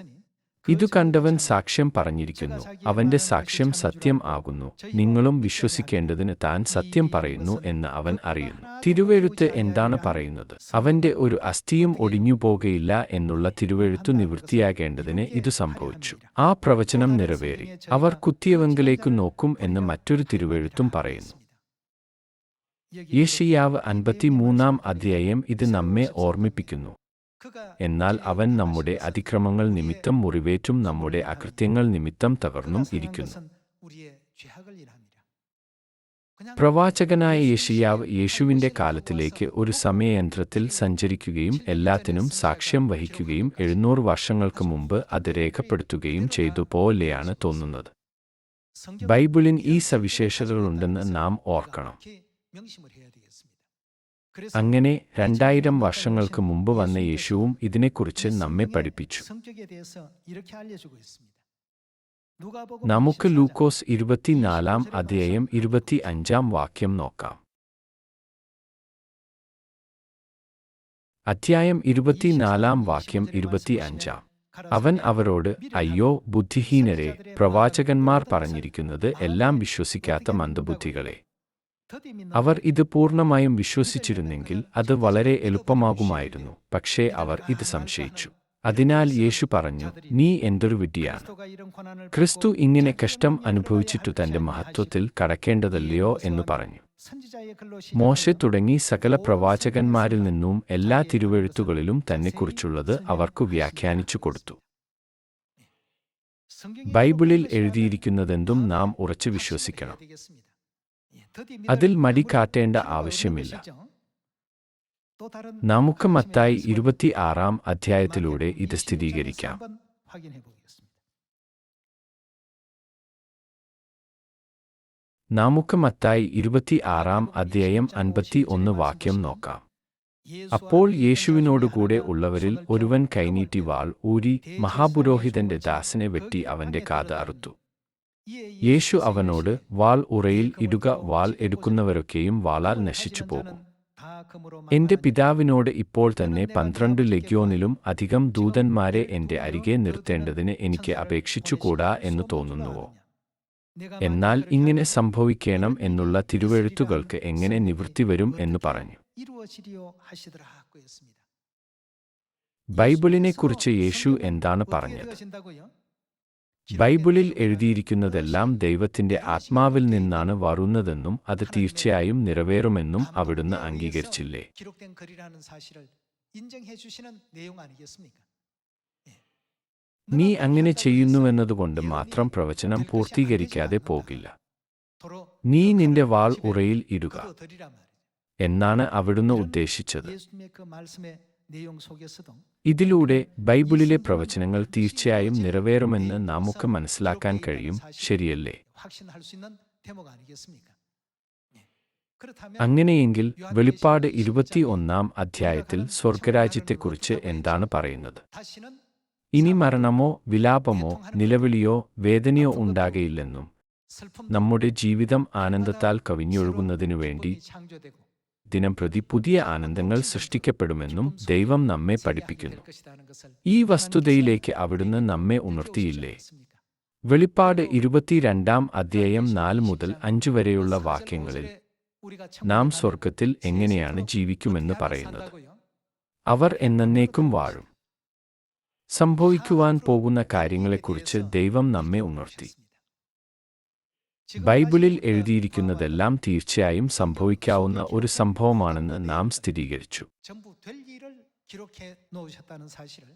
ഇതു കണ്ടവൻ സാക്ഷ്യം പറഞ്ഞിരിക്കുന്നു. അവന്റെ സാക്ഷ്യം സത്യം ആകുന്നു. നിങ്ങളും വിശ്വസിക്കേണ്ടതിന് താൻ സത്യം പറയുന്നു എന്ന് അവൻ അറിയുന്നു. തിരുവെഴുത്ത് എന്താണ് പറയുന്നത്? അവന്റെ ഒരു അസ്ഥിയും ഒടിഞ്ഞുപോകയില്ല എന്നുള്ള തിരുവെഴുത്തു നിവൃത്തിയാകേണ്ടതിന് ഇത് സംഭവിച്ചു. ആ പ്രവചനം നിറവേറി. അവർ കുത്തിയവങ്കിലേക്ക് നോക്കും എന്ന് മറ്റൊരു തിരുവെഴുത്തും പറയുന്നു. യെശയ്യാവ് 53 അധ്യായം ഇത് നമ്മെ ഓർമ്മിപ്പിക്കുന്നു. എന്നാൽ അവൻ നമ്മുടെ അതിക്രമങ്ങൾ നിമിത്തം മുറിവേറ്റും നമ്മുടെ അകൃത്യങ്ങൾ നിമിത്തം തകർന്നും ഇരിക്കുന്നു. പ്രവാചകനായ യെശയ്യാവ് യേശുവിന്റെ കാലത്തിലേക്ക് ഒരു സമയയന്ത്രത്തിൽ സഞ്ചരിക്കുകയും എല്ലാത്തിനും സാക്ഷ്യം വഹിക്കുകയും 700 വർഷങ്ങൾക്ക് മുമ്പ് അത് രേഖപ്പെടുത്തുകയും ചെയ്തു പോലെയാണ് തോന്നുന്നത്. ബൈബിളിന് ഈ സവിശേഷതകളുണ്ടെന്ന് നാം ഓർക്കണം. അങ്ങനെ 2000 വർഷങ്ങൾക്ക് മുമ്പ് വന്ന യേശുവും ഇതിനെക്കുറിച്ച് നമ്മെ പഠിപ്പിച്ചു. നമുക്ക് ലൂക്കോസ് 24 അധ്യായം 25 വാക്യം നോക്കാം. അധ്യായം 24 വാക്യം 25. അവൻ അവരോട്, അയ്യോ ബുദ്ധിഹീനരെ, പ്രവാചകന്മാർ പറഞ്ഞിരിക്കുന്നത് എല്ലാം വിശ്വസിക്കാത്ത മന്ദബുദ്ധികളെ. അവർ ഇത് പൂർണ്ണമായും വിശ്വസിച്ചിരുന്നെങ്കിൽ അത് വളരെ എളുപ്പമാകുമായിരുന്നു. പക്ഷേ അവർ ഇത് സംശയിച്ചു. അതിനാൽ യേശു പറഞ്ഞു, നീ എന്തൊരു വിഡ്ഢിയാണ്. ക്രിസ്തു ഇങ്ങനെ കഷ്ടം അനുഭവിച്ചിട്ടു തന്റെ മഹത്വത്തിൽ കടക്കേണ്ടതല്ലയോ എന്നു പറഞ്ഞു. മോശെ തുടങ്ങി സകല പ്രവാചകന്മാരിൽ നിന്നും എല്ലാ തിരുവെഴുത്തുകളിലും തന്നെക്കുറിച്ചുള്ളത് അവർക്കു വ്യാഖ്യാനിച്ചു കൊടുത്തു. ബൈബിളിൽ എഴുതിയിരിക്കുന്നതെന്തും നാം ഉറച്ചു വിശ്വസിക്കണം. അതിൽ മടി കാട്ടേണ്ട ആവശ്യമില്ല. നമുക്ക് മത്തായി 26 അധ്യായത്തിലൂടെ ഇത് സ്ഥിരീകരിക്കാം. നമുക്ക് മത്തായി 26 അധ്യായം 51 വാക്യം നോക്കാം. അപ്പോൾ യേശുവിനോടുകൂടെ ഉള്ളവരിൽ ഒരുവൻ കൈനീട്ടി വാൾ ഊരി മഹാപുരോഹിതന്റെ ദാസനെ വെട്ടി അവന്റെ കാത് അറുത്തു. യേശു അവനോട്, വാൾ ഉറയിൽ ഇടുക. വാൾ എടുക്കുന്നവരൊക്കെയും വാളാൽ നശിച്ചു പോകും. എന്റെ പിതാവിനോട് ഇപ്പോൾ തന്നെ 12 ലെഗ്യോനിലും അധികം ദൂതന്മാരെ എന്റെ അരികെ നിർത്തേണ്ടതിന് എനിക്ക് അപേക്ഷിച്ചുകൂടാ എന്ന് തോന്നുന്നുവോ? എന്നാൽ ഇങ്ങനെ സംഭവിക്കണം എന്നുള്ള തിരുവെഴുത്തുകൾക്ക് എങ്ങനെ നിവൃത്തി വരും എന്ന് പറഞ്ഞു. ബൈബിളിനെക്കുറിച്ച് യേശു എന്താണ് പറഞ്ഞത്? ബൈബിളിൽ എഴുതിയിരിക്കുന്നതെല്ലാം ദൈവത്തിന്റെ ആത്മാവിൽ നിന്നാണ് വരുന്നതെന്നും അത് തീർച്ചയായും നിറവേറുമെന്നും അവിടുന്ന് അംഗീകരിച്ചില്ലേ? നീ അങ്ങനെ ചെയ്യുന്നുവെന്നതുകൊണ്ട് മാത്രം പ്രവചനം പൂർത്തീകരിക്കാതെ പോകില്ല. നീ നിന്റെ വാൾ ഉറയിൽ ഇടുക എന്നാണ് അവിടുന്ന് ഉദ്ദേശിച്ചത്. ഇതിലൂടെ ബൈബിളിലെ പ്രവചനങ്ങൾ തീർച്ചയായും നിറവേറുമെന്ന് നമുക്ക് മനസ്സിലാക്കാൻ കഴിയും, ശരിയല്ലേ? അങ്ങനെയെങ്കിൽ വെളിപ്പാട് 21 അധ്യായത്തിൽ സ്വർഗരാജ്യത്തെക്കുറിച്ച് എന്താണ് പറയുന്നത്? ഇനി മരണമോ വിലാപമോ നിലവിളിയോ വേദനയോ ഉണ്ടാകയില്ലെന്നും നമ്മുടെ ജീവിതം ആനന്ദത്താൽ കവിഞ്ഞൊഴുകുന്നതിനു വേണ്ടി ദിനംപ്രതി പുതിയ ആനന്ദങ്ങൾ സൃഷ്ടിക്കപ്പെടുമെന്നും ദൈവം നമ്മെ പഠിപ്പിക്കുന്നു. ഈ വസ്തുതയിലേക്ക് അവിടുന്ന് നമ്മെ ഉണർത്തിയില്ലേ? വെളിപ്പാട് 22 4 മുതൽ 5 വരെയുള്ള വാക്യങ്ങളിൽ നാം സ്വർഗത്തിൽ എങ്ങനെയാണ് ജീവിക്കുമെന്ന് പറയുന്നത്. അവർ എന്നേക്കും വാഴും. സംഭവിക്കുവാൻ പോകുന്ന കാര്യങ്ങളെക്കുറിച്ച് ദൈവം നമ്മെ ഉണർത്തി. ബൈബിളിൽ എഴുതിയിരിക്കുന്നതെല്ലാം തീർച്ചയായും സംഭവിക്കാവുന്ന ഒരു സംഭവമാണെന്ന് നാം സ്ഥിരീകരിച്ചു.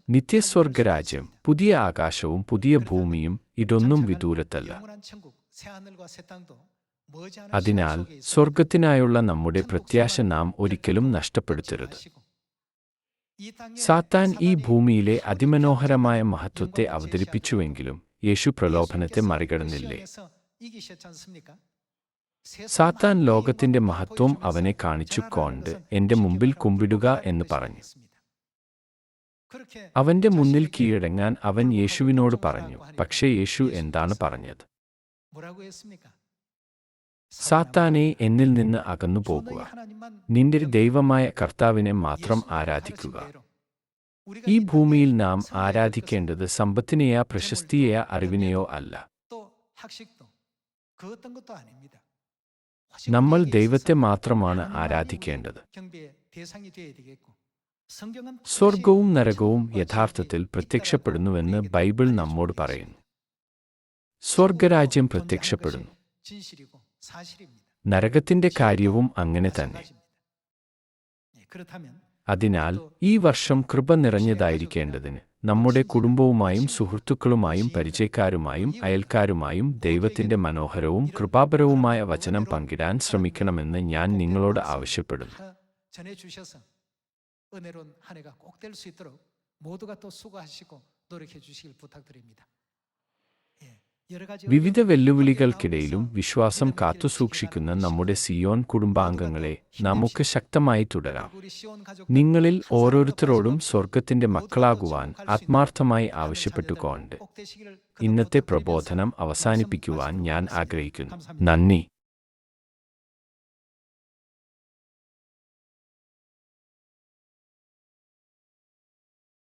നിത്യസ്വർഗരാജ്യം, പുതിയ ആകാശവും പുതിയ ഭൂമിയും ഇതൊന്നും വിദൂരത്തല്ല. അതിനാൽ സ്വർഗത്തിനായുള്ള നമ്മുടെ പ്രത്യാശ നാം ഒരിക്കലും നഷ്ടപ്പെടുത്തരുത്. സാത്താൻ ഈ ഭൂമിയിലെ അതിമനോഹരമായ മഹത്വത്തെ അവതരിപ്പിച്ചുവെങ്കിലും യേശു പ്രലോഭനത്തെ മറികടന്നില്ലേ? സാത്താൻ ലോകത്തിന്റെ മഹത്വം അവനെ കാണിച്ചുകൊണ്ട് എന്റെ മുമ്പിൽ കുമ്പിടുക എന്ന് പറഞ്ഞു. അവന്റെ മുന്നിൽ കീഴടങ്ങാൻ അവൻ യേശുവിനോട് പറഞ്ഞു. പക്ഷേ യേശു എന്താണ് പറഞ്ഞത്? സാത്താനേ, എന്നിൽ നിന്ന് അകന്നു പോകുക. നിന്റെ ദൈവമായ കർത്താവിനെ മാത്രം ആരാധിക്കുക. ഈ ഭൂമിയിൽ നാം ആരാധിക്കേണ്ടത് സമ്പത്തിനെയോ പ്രശസ്തിയെയോ അറിവിനെയോ അല്ല. നമ്മൾ ദൈവത്തെ മാത്രമാണ് ആരാധിക്കേണ്ടത്. സ്വർഗവും നരകവും യഥാർത്ഥത്തിൽ പ്രത്യക്ഷപ്പെടുന്നുവെന്ന് ബൈബിൾ നമ്മോട് പറയുന്നു. സ്വർഗരാജ്യം പ്രത്യക്ഷപ്പെടുന്നു. നരകത്തിന്റെ കാര്യവും അങ്ങനെ തന്നെ. അതിനാൽ ഈ വർഷം കൃപ നിറഞ്ഞതായിരിക്കേണ്ടതിന് നമ്മുടെ കുടുംബവുമായും സുഹൃത്തുക്കളുമായും പരിചയക്കാരുമായും അയൽക്കാരുമായും ദൈവത്തിന്റെ മനോഹരവും കൃപാപരവുമായ വചനം പങ്കിടാൻ ശ്രമിക്കണമെന്ന് ഞാൻ നിങ്ങളോട് ആവശ്യപ്പെടുന്നു. വിവിധ വെല്ലുവിളികൾക്കിടയിലും വിശ്വാസം കാത്തുസൂക്ഷിക്കുന്ന നമ്മുടെ സിയോൻ കുടുംബാംഗങ്ങളെ നമുക്ക് ശക്തമായി തുടരാം. നിങ്ങളിൽ ഓരോരുത്തരോടും സ്വർഗത്തിന്റെ മക്കളാകുവാൻ ആത്മാർത്ഥമായി ആവശ്യപ്പെട്ടുകൊണ്ട് ഇന്നത്തെ പ്രബോധനം അവസാനിപ്പിക്കുവാൻ ഞാൻ ആഗ്രഹിക്കുന്നു. നന്ദി.